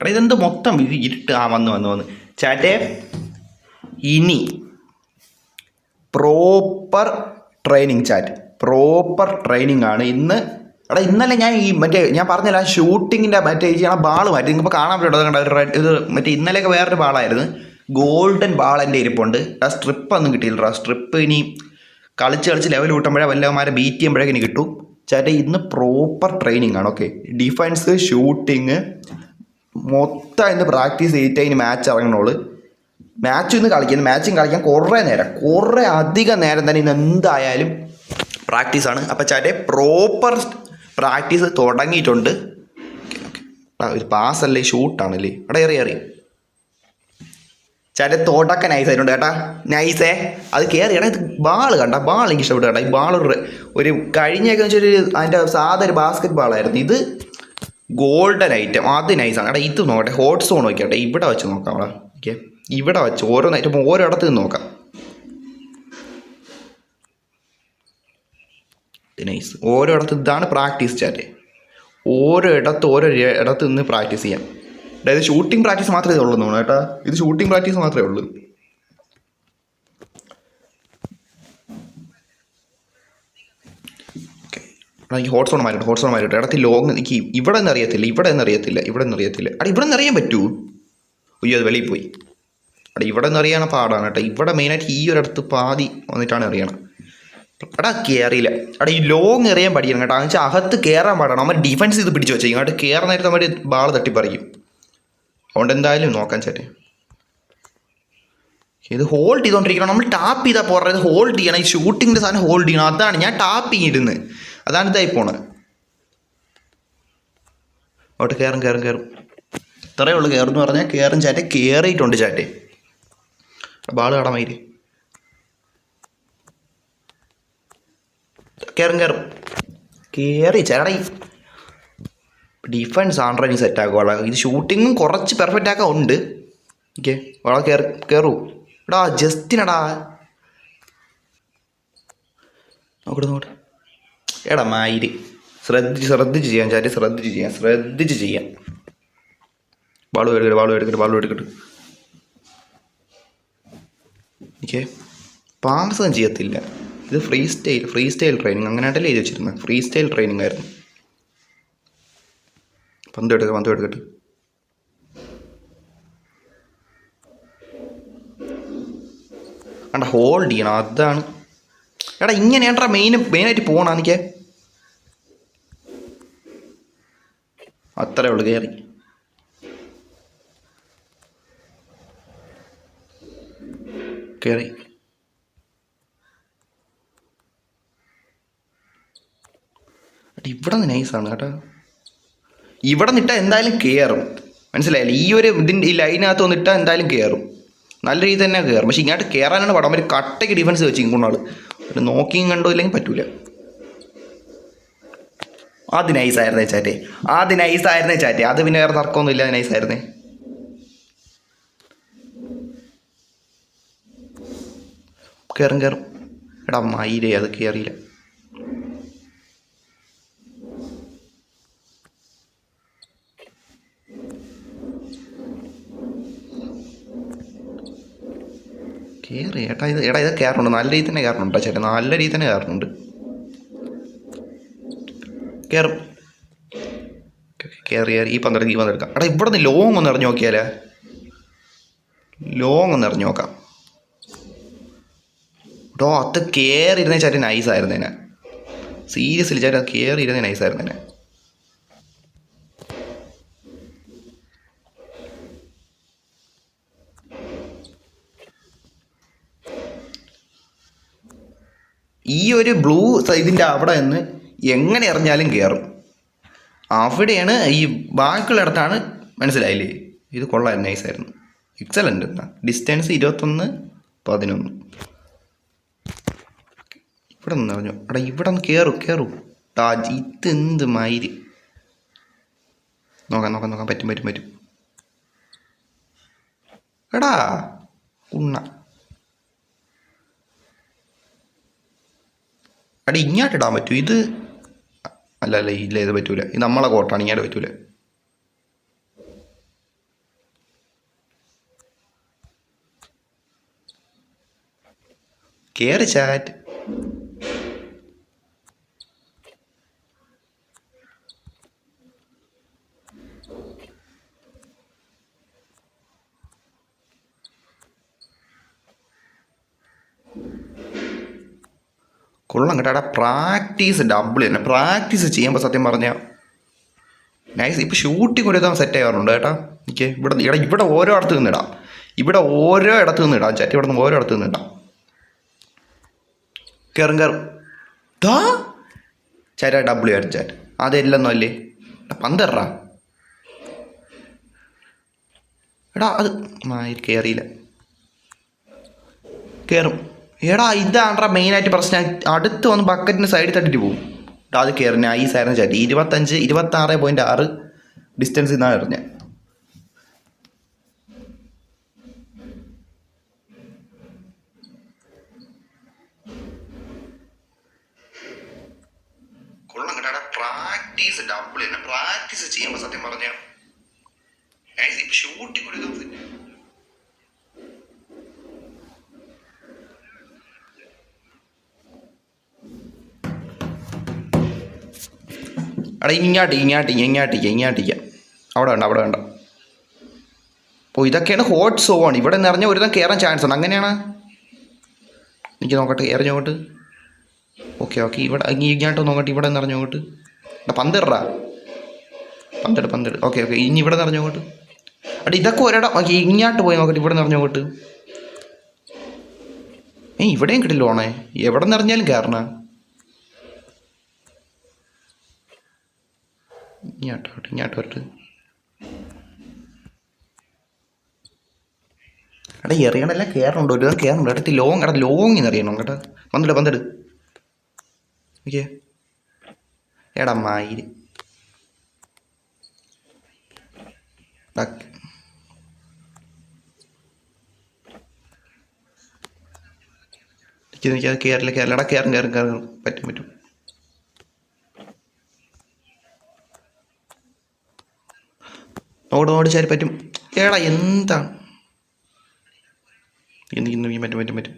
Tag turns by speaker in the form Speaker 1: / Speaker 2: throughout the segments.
Speaker 1: എടാ ഇതെന്ത് മൊത്തം ഇരുട്ട്. വന്ന് ചാറ്റേ. ഇനി proper training chat. Proper training ആണ് ഇന്ന്. എടാ ഇന്നലെ ഞാൻ ഞാൻ പറഞ്ഞില്ല ഷൂട്ടിങ്ങിൻ്റെ ചെയ്യണ ബാൾ മാറ്റി. നിങ്ങൾക്ക് കാണാൻ പറ്റും. ഇത് ഇന്നലെയൊക്കെ വേറൊരു ബാളായിരുന്നു. ഗോൾഡൻ ബാൾ എൻ്റെ ഇരിപ്പുണ്ട്. ആ സ്ട്രിപ്പ് ഒന്നും കിട്ടിയില്ല. സ്ട്രിപ്പ് ഇനി കളിച്ച് ലെവൽ കൂട്ടുമ്പോഴേ വല്ലവന്മാരെ ബീറ്റ് ചെയ്യുമ്പോഴേക്കും ഇനി കിട്ടും. ചേട്ടാ ഇന്ന് പ്രോപ്പർ ട്രെയിനിങ് ആണ്. ഓക്കെ, ഡിഫൻസ്, ഷൂട്ടിങ് മൊത്തം ഇന്ന് പ്രാക്ടീസ് ചെയ്തിട്ട് ഇനി മാച്ച് ഇറങ്ങണോളൂ. മാച്ചും കളിക്കാൻ കുറേ അധികം നേരം തന്നെ ഇന്ന് എന്തായാലും പ്രാക്ടീസാണ്. അപ്പോൾ ചേട്ടേ പ്രോപ്പർ പ്രാക്ടീസ് തുടങ്ങിയിട്ടുണ്ട്. ഒരു പാസ്സല്ലേ, ഷൂട്ടാണല്ലേ. എടാ എറി ചേട്ടൻ തോട്ടൊക്കെ നൈസായിട്ടുണ്ട് കേട്ടാ. നൈസേ അത് കയറിയടാ. ഇത് ബാൾ കണ്ട, ബാൾ എനിക്ക് ഇഷ്ടപ്പെട്ടു കേട്ടോ. ഈ ബാൾ ഒരു കഴിഞ്ഞൊക്കെ വെച്ചൊരു അതിൻ്റെ സാധാ ഒരു ബാസ്കറ്റ് ബാളായിരുന്നു. ഇത് ഗോൾഡൻ ഐറ്റം, അത് നൈസാണ് കേട്ടോ. ഇത് നോക്കട്ടെ, ഹോട്ട് സോൺ നോക്കിയാട്ടെ. ഇവിടെ വെച്ച് നോക്കാം അവിടെ. ഓക്കെ, ഇവിടെ വെച്ച് ഓരോന്നായിട്ടും ഓരോയിടത്ത് നിന്ന് നോക്കാം. നൈസ്. ഓരോ ഇടത്ത് ഇതാണ് പ്രാക്ടീസ് ചാറ്റ്. ഓരോ ഇടത്ത് നിന്ന് പ്രാക്ടീസ് ചെയ്യാം. അതായത് ഷൂട്ടിംഗ് പ്രാക്ടീസ് മാത്രമേ ഉള്ളൂ തോന്നുന്നു കേട്ടോ. ഇത് ഷൂട്ടിംഗ് പ്രാക്ടീസ് മാത്രമേ ഉള്ളൂ. എനിക്ക് ഹോട്ട് സോൺ മാറിയിട്ട് ഇടത്തിൽ ലോങ് എനിക്ക് ഇവിടെ നിന്ന് അറിയത്തില്ല. ഇവിടെ നിന്ന് അറിയാൻ പറ്റൂ. അയ്യോ അത് വെളിയിൽ പോയി. ഇവിടെ നിന്ന് അറിയാൻ പാടാണ് കേട്ടോ. ഇവിടെ മെയിനായിട്ട് ഈ ഒരിടത്ത് പാതി വന്നിട്ടാണ് അറിയണം. കയറിയില്ല. ഈ ലോങ് എറിയാൻ പഠിക്കണം കേട്ടോ. എന്ന് വെച്ചാൽ അകത്ത് കയറാൻ പാടാണ്. നമ്മൾ ഡിഫൻസ് ചെയ്ത് പിടിച്ച് വെച്ചേക്കും. അങ്ങോട്ട് കയറുന്ന നേരത്തെ നമ്മൾ ബാൾ തട്ടിപ്പറിക്കും. അതുകൊണ്ട് എന്തായാലും നോക്കാൻ ചേട്ടേ. ഇത് ഹോൾഡ് ചെയ്തുകൊണ്ടിരിക്കണം. നമ്മൾ ടാപ്പ് ചെയ്താൽ പോരാ, ഇത് ഹോൾഡ് ചെയ്യണം. ഈ ഷൂട്ടിങ്ങിൻ്റെ സാധനം ഹോൾഡ് ചെയ്യണം. അതാണ് ഞാൻ ടാപ്പ് ചെയ്തിരുന്ന്. അതാണ് ഇതായി പോണത്. അവിടെ കയറും. ഇത്രയേ ഉള്ളൂ. കയറുമെന്ന് പറഞ്ഞാൽ കയറും ചാറ്റെ. കയറിയിട്ടുണ്ട് ചാറ്റെ. ബാൾ കടമായിര്. കയറി ചേട്ടാ. ഡിഫൻസ് ആൺറൈനിങ് സെറ്റ് ആക്കുക. ഇത് ഷൂട്ടിങ്ങും കുറച്ച് പെർഫെക്റ്റ് ആക്കാൻ ഉണ്ട്. ഓക്കെ, വളരെ കയറൂ. എടാ ജസ്റ്റിനടാ നോക്കട്ടെ. എടാ മായിര്. ശ്രദ്ധിച്ച് ചെയ്യാം ചാറ്റ്. ശ്രദ്ധിച്ച് ചെയ്യാം. ബാൾ എടുക്കട്ടെ. ഓക്കെ, പാസം ചെയ്യത്തില്ല. ഇത് ഫ്രീ സ്റ്റൈൽ ട്രെയിനിങ് അങ്ങനെയായിട്ടല്ലേ എഴുതി വെച്ചിരുന്നത്. ഫ്രീ സ്റ്റൈൽ ട്രെയിനിങ് ആയിരുന്നു. പന്ത് എടുക്കട്ടെ. കണ്ട ഹോൾഡ് ചെയ്യണം. അതാണ് എടാ. ഇങ്ങനെയാണ്ടാ മെയിനായിട്ട് പോകണം. എനിക്ക് അത്രേ ഉള്ളൂ. കയറി. ഇവിടെ നിന്ന് നൈസാണ് കേട്ടോ. ഇവിടെ നിന്നിട്ടാൽ എന്തായാലും കയറും. മനസ്സിലായില്ലേ? ഈ ഒരു ഇതിൻ്റെ ഈ ലൈനകത്ത് വന്നിട്ടാൽ എന്തായാലും കയറും. നല്ല രീതി തന്നെ കയറും. പക്ഷേ ഇങ്ങോട്ട് കയറാനാണ് പടം. ഒരു കട്ടയ്ക്ക് ഡിഫൻസ് വെച്ച് ഇങ്ങോട്ടാൾ ഒരു നോക്കിയും കണ്ടോ ഇല്ലെങ്കിൽ പറ്റൂല. അത് നൈസായിരുന്നേ ചാറ്റേ. അത് പിന്നെ വേറെ തർക്കമൊന്നും ഇല്ല. നൈസായിരുന്നേ. കയറും. എടാ മയിലേ അത് കയറിയില്ല. കയറി ഏട്ടാ. ഇത് കയറുന്നുണ്ട്. നല്ല രീതി തന്നെ കയറുന്നുണ്ട് ചേട്ടാ. നല്ല രീതി തന്നെ കയറുന്നുണ്ട്. കയറി ഈ പന്തെടുക്കാം. എടാ ഇവിടെ നിന്ന് ലോങ് ഒന്ന് എറിഞ്ഞു നോക്കിയാലേ. നോക്കാം. ഡോ അത് കയറിയിരുന്നേ ചേട്ടൻ നൈസായിരുന്നേനെ. സീരിയസ്ലി ചേട്ടാ, അത് കയറിയിരുന്നേ നൈസായിരുന്നേനെ. ഈ ഒരു ബ്ലൂ ഇതിൻ്റെ അവിടെ നിന്ന് എങ്ങനെ എറിഞ്ഞാലും കയറും. അവിടെയാണ് ഈ ബാക്കിയുള്ളിടത്താണ്. മനസ്സിലായില്ലേ? ഇത് കൊള്ളായിരുന്നു. നൈസായിരുന്നു. എക്സലൻ്റ്. ഡിസ്റ്റൻസ് 21-11. ഇവിടെ നിന്ന് അറിഞ്ഞു. എടാ ഇവിടെ നിന്ന് കയറൂ. ഇതെന്ത് മയിര്. നോക്കാം. പറ്റും. എടാ ഉണ്ണ. എടാ ഇങ്ങോട്ടിടാൻ പറ്റൂ. ഇത് അല്ല ഇത് പറ്റൂല. ഇത് നമ്മളെ കോട്ടാണ്. ഇങ്ങോട്ട് പറ്റൂല. കേറി ചാറ്റ്. കൊള്ളാം കേട്ടോ. അവിടെ പ്രാക്ടീസ് ഡബിൾ തന്നെ. പ്രാക്ടീസ് ചെയ്യുമ്പോൾ സത്യം പറഞ്ഞാൽ നൈസ്. ഇപ്പോൾ ഷൂട്ടിംഗ് ഒരു ദിവസം സെറ്റ് ആവാറുണ്ട് കേട്ടോ. എനിക്ക് ഇവിടെ ഓരോ ഇടത്ത് നിന്ന് ഇടാം. ഇവിടെ ഓരോ ഇടത്ത് നിന്ന് ഇടാം ചാറ്റ്. ഇവിടെ നിന്ന് ഓരോ ഇടത്ത് നിന്ന് ഇടാം. കയറും ദാ ചാറ്റ് ഡബിൾ ആയിരുന്നു ചാറ്റ്. അതെല്ലെന്നോ അല്ലേ പന്തറാ എടാ. അത് കയറിയില്ല. കയറും എടാ. ഇതാണ്ടാ മെയിനായിട്ട് പ്രശ്നം. അടുത്ത് വന്ന് ബക്കറ്റിന് സൈഡിൽ തട്ടിട്ട് പോകും. അത് കയറി നൈസായിരുന്നു ചാറ്റ്. 26.6 ഡിസ്റ്റൻസ് ഇന്നാണ് എറിഞ്ഞത്. കൊള്ളാം കേട്ടോ. പ്രാക്ടീസ് ഡബിൾ തന്നെ. പ്രാക്ടീസ് ചെയ്യുമ്പോൾ സത്യം പറഞ്ഞ ഷൂട്ടിംഗ് ഒരു ദിവസം എടാ ഇങ്ങാട്ടിക്ക. അവിടെ വേണ്ട. അപ്പോൾ ഇതൊക്കെയാണ് ഹോട്ട് സോൺ. ഇവിടെ നിന്ന് ഇറങ്ങിയ ഒരുതം കയറാൻ ചാൻസ് ഉണ്ട്. അങ്ങനെയാണ്. എനിക്ക് നോക്കട്ടെ എറിഞ്ഞോട്ട്. ഓക്കെ ഇവിടെ ഇങ്ങോട്ട് നോക്കട്ടെ. ഇവിടെ നിന്ന് ഇറങ്ങിയോട്ട്. എടാ പന്തിടാ. പന്തിട്. ഓക്കെ ഇനി ഇവിടെ നിന്ന് ഇറങ്ങിയോട്ട്. എടാ ഇതൊക്കെ ഒരിടം. ഓക്കെ ഇങ്ങോട്ട് പോയി നോക്കട്ടെ. ഇവിടെ നിന്ന് ഇറങ്ങിയോട്ട്. ഇവിടെയും കിട്ടില്ല ഓണേ. എവിടെ നിന്ന് ഇറങ്ങിയാലും കയറണ. ഇങ്ങോട്ട് വരട്ട്. എടാ എറിയണമെല്ലാം കയറുന്നുണ്ട്. ഒരു ദിവസം കയറുന്നുണ്ട്. ഇടത്ത് ലോങ്ങിന്ന് അറിയണം കേട്ടോ. പന്തിട്. ഓക്കെ എടാ മയില്. എനിക്കത് കയറില്ല. എടാ കയറും. പറ്റും. ഓടിച്ചാൽ പറ്റും. എടാ എന്താണ് എനിക്ക് പറ്റും.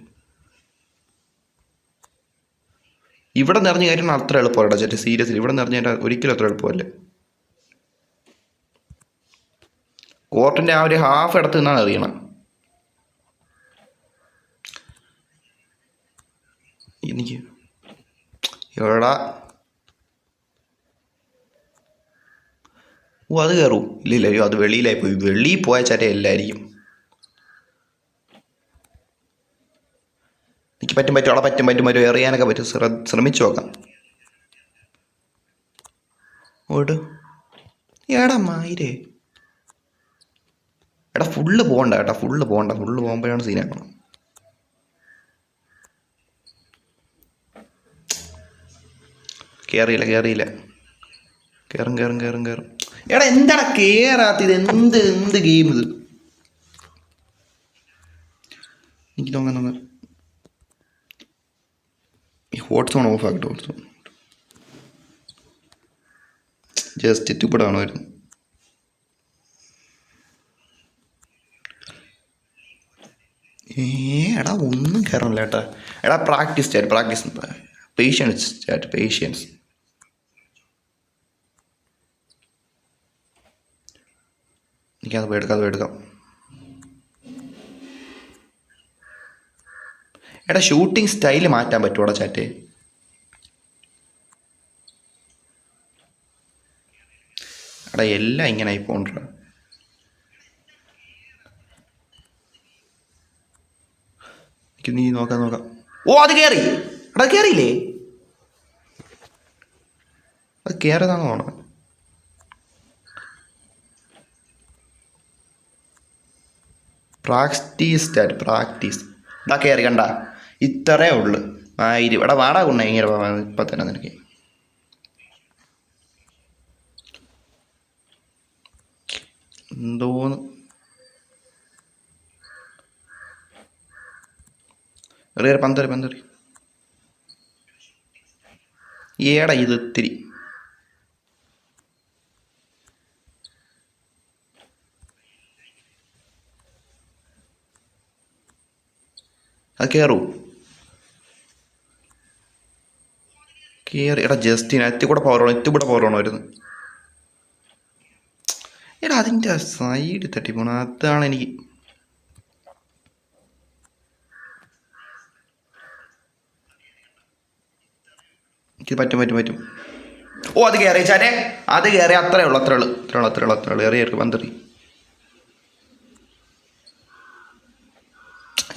Speaker 1: ഇവിടെ നിറഞ്ഞ കാര്യം അത്ര എളുപ്പമല്ല ചേട്ടാ. സീരിയസ്ലി ഇവിടെ നിറഞ്ഞ ഒരിക്കലും അത്ര എളുപ്പമല്ല. കോർട്ടിൻ്റെ ആ ഒരു ഹാഫ് ഇടത്ത് നിന്നാണ് അറിയണം. എനിക്ക് എവിടാ. അത് കയറും. ഇല്ല അത് വെളിയിലായി പോയി. വെളിയിൽ പോയ ചേട്ട എല്ലായിരിക്കും. എനിക്ക് പറ്റും. അവിടെ പറ്റും. എറിയാനൊക്കെ പറ്റും. ശ്രമിച്ചു നോക്കാം. ഓട് എടാ മായിരേ. എടാ ഫുള്ള് പോകണ്ട കേട്ടോ. ഫുള്ള് പോകുമ്പോഴാണ് സീനാക്കണം. കയറിയില്ല. കയറും. എടാ എന്താടാ കേറാത്തത്. എന്ത് ഗെയിം ഇത്. എനിക്ക് തോന്നുന്നു ഈ ഹോട്ട് സോൺ ഓഫ് ആക്കട്ടെ. ഹോട്ട് സോൺ ജസ്റ്റ് ഇട്ടിപ്പെടാണോ വരുന്നത്. എടാ ഒന്നും കയറണില്ല കേട്ടാ. എടാ പ്രാക്ടീസ് പേഷ്യൻസ്. എനിക്കത് എടുക്കാം. എടാ ഷൂട്ടിംഗ് സ്റ്റൈല് മാറ്റാൻ പറ്റുമോടാ ചാറ്റ്. എടാ എല്ലാം ഇങ്ങനെ ആയി പോണ്ട. നീ നോക്കാം. ഓ അത് കയറി. എടാ കയറിയില്ലേ. അത് കയറിയതാണെന്ന് തോന്നണം. പ്രാക്ടീസ്. ഇതാ കയറി കണ്ട. ഇത്രേ ഉള്ളു. 1000. ഇവിടെ വാടാ കൊണ്ട ഇങ്ങനെ ഇപ്പം തന്നെ നിനക്ക്. എന്തോന്ന് പന്തറി. ഏടാ ഇത് ഇത്തിരി. അത് കയറൂ. കയറി എടാ ജസ്റ്റിന് എത്തിക്കൂടെ പവർ വേണമായിരുന്നു. എടാ അതിൻ്റെ സൈഡ് തട്ടിപ്പോണം, അതാണ് എനിക്ക്. പറ്റും. ഓ അത് കയറി ചാരെ, അത് കയറി. അത്രേ ഉള്ളൂ. ഏറി പന്തറി.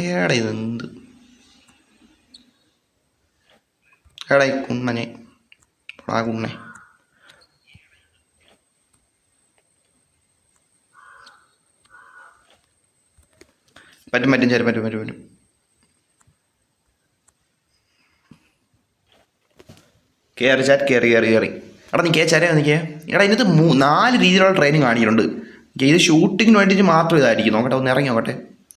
Speaker 1: ഏടാ ഇതെന്ത് എടാ ഈ കുണ്ണനെ കുണ്ണെ. പറ്റും ചേരും പറ്റും. കയറി ചാറ്റ് കയറി. എടാ നീ ചേരാ നിൽക്കേ. എടാ ഇതിനകത്ത് 4 രീതിയിലുള്ള ട്രെയിനിങ് കാണിക്കുന്നുണ്ട്. ഇത് ഷൂട്ടിങ്ങിന് വേണ്ടിയിട്ട് മാത്രം ഇതായിരിക്കും. നോക്കട്ടെ, ഒന്ന് ഇറങ്ങി നോക്കട്ടെ.